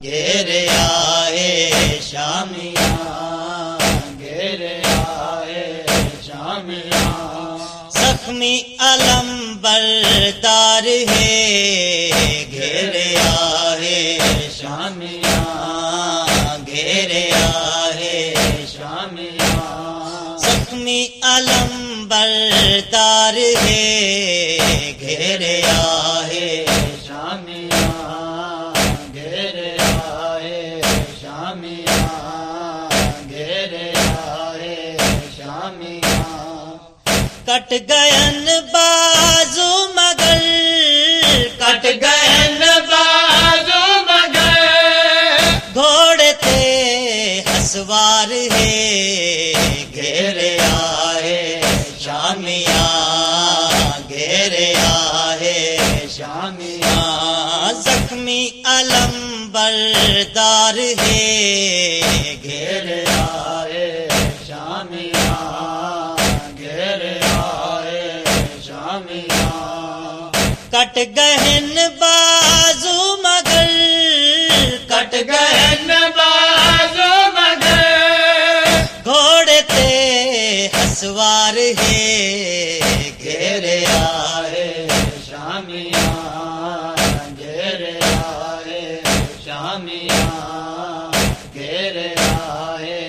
घेरे आए शामियाँ, घेरे आए शामियाँ। जख्मी अलम बरदार है, घेरे आए शामियाँ, घेरे आए शामियाँ। जख्मी अलम बरदार है, घेरे आए शामियाँ, घेरे आए शामियाँ, घेरे आए शामियाँ। कट गयन बाजू मगर, कट गयन बाजू मगर, घोड़े ते हसवार है, घेरे आए शामियाँ, घेरे आए शामियाँ। जख्मी अलम बरदार है, घेरे आए शामियाँ, घेरे आए शामियाँ। कट गहन बाजू मगर, कट गहन बाजू मगर, घोड़े ते हसवार है, घेरे आए शामियाँ, घेरे आए शामियाँ, घेरे आए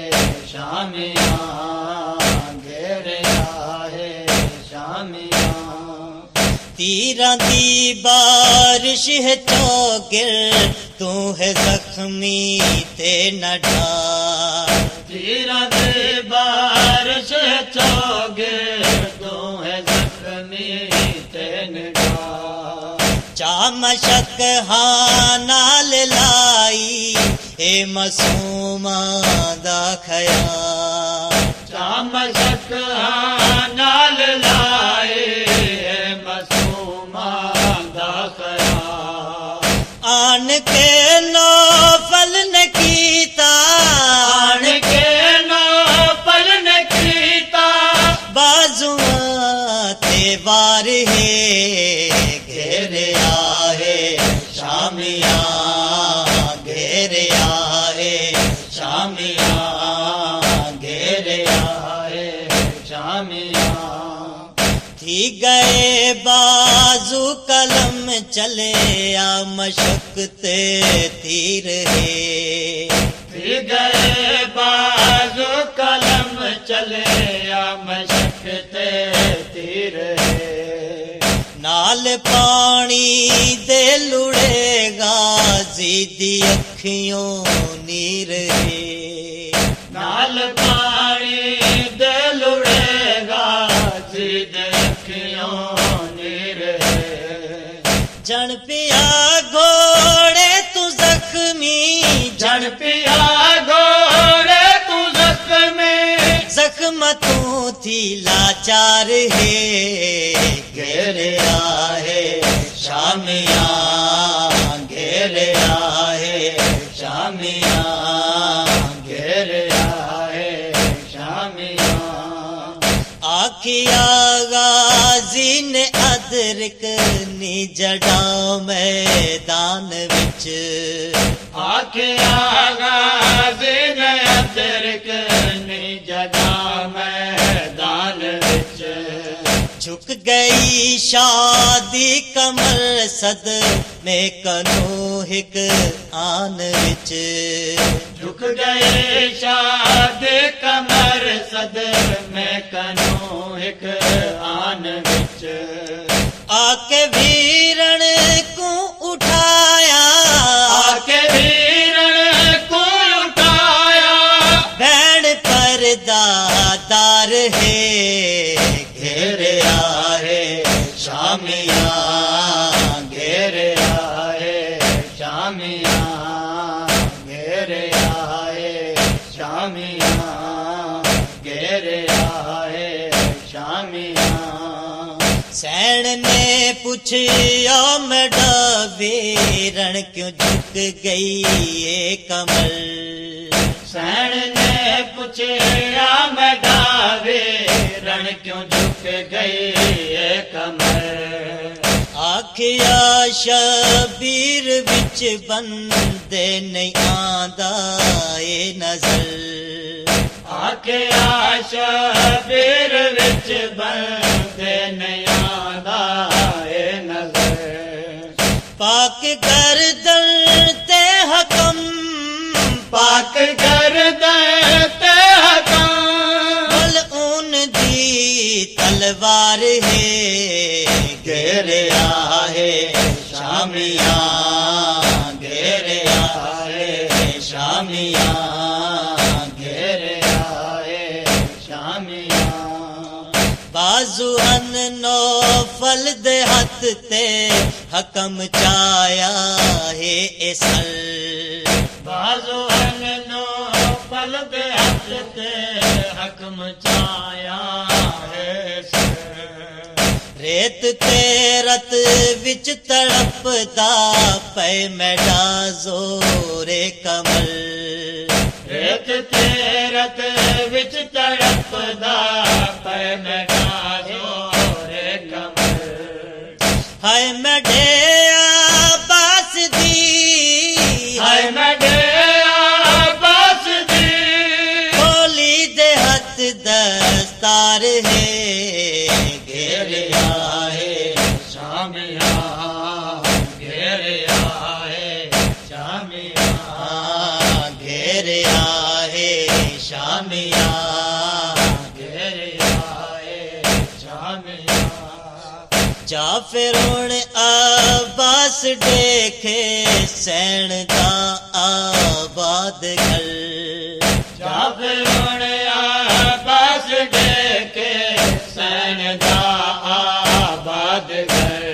शामियाँ, घेरे आए शामियाँ। तीरां दी बारिश है चौगिर, तू है जख्मी ते न ढार। तीरां दी बारिश है चौगिर, तू है जख्मी ते न ढार। चामशक हाँ नाल लाई, ए मसूमा दा खयाल। चामशक हाँ नाल लाई, ए मसूमा दा खयाल। आन के नौफल ने कीता, आन के नौफल ने कीता, बाजुआं ते वार है, घेरे आए शामियाँ, घेरे आए शामियाँ, घेरे आए शामियाँ। थी गए बाजू कलम चले आ मशक्क़ते तीर है। थी गए बाजू कलम चले आ मशक्क़ते तीर है। नाल पानी दे लुड़ेगा, ज़िदी अखियों नीर है। नाल पानी दे लुड़ेगा, ज़िदी अखियों नीर है। जन पिया घोड़े तू जख्मी, जन पिया घोड़े तू जख्मी, जख्म तू थी लाचार है, घेरे आए शामियाँ, घेरे आए शामियाँ, घेरे आए शामियाँ। आखिया गाज़ी ने अदरक नी जड़ा मैदान विच, आखिया गाज़ी ने अदरक नी जड़ा मैदान विच। झुक गई शादी कमर सद में कनो हिक आन विच। झुक गई शादी कमर सद में कनो हिक आन विच। आके वीरण को उठाया, आके वीरण को उठाया, बैण पर दादार है, घेरे आए शामियाँ, घेरे आए शामियाँ, घेरे आए शामियाँ, घेरे आए शामियाँ। सैन ने पूछा मेरा वीरण क्यों झुक गई ये कमर। सैन ने पूछा मेरा वीरण क्यों झुक गई ये कमर। आख आखिया शबीर विच बंदे नहीं आंदा ए नजर आखिया शबीर विच बंदे नहीं आंदा ए नजर पाक गर्दन ते हकम पाक गर्दन ते हकम मलऊन दी तलवार है घेरिया है शामिया घेरिया है शामिया घेरिया है शामिया बाजुअन नौफल दे हथ ते हकम चाया है एसल बाजुअन नौफल दे हथ ते हकम चाया है रेत ते रत विच तड़पदा पे मैडा जोरे कमल रेत ते रत विच तड़पदा पे मैडा जोरे कमल हाय मैडे आबास दी हाय मैडे आबास दी होली दे हथ दस्तार है घेरिया है शामिया घेरिया है शामिया घेरिया है शामिया घेरिया है शामिया जाफिरुन अब्बास देखे सैन दा आबाद घर जाफिरुन अब्बास देखे सैन दा आबाद घर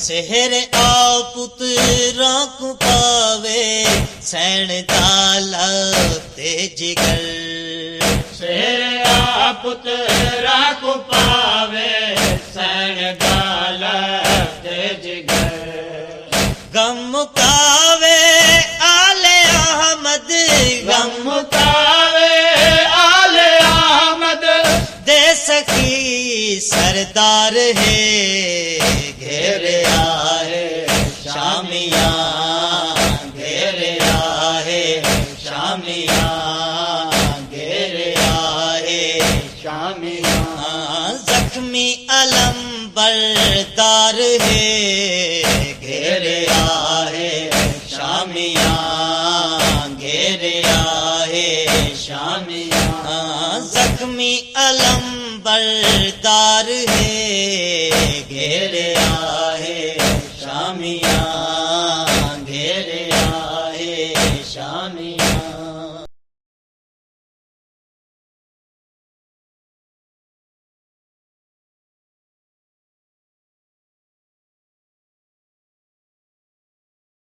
शहर आ पुत्रां को पावे सैन दाला ते जिगर शेर आ पुत्रा को पावे सैन दाला ते जिगर गम मुकावे आले अहमद गम मुकावे आले अहमद दे सखी सरदार है घेरिया है शामिया घेरिया है शामिया घेरिया है शामिया जख्मी अलम बरदार है घेरिया है शामिया घेरिया है शामिया जख्मी अलम बरदार है घेरिया है शामिया घेरिया है शामिया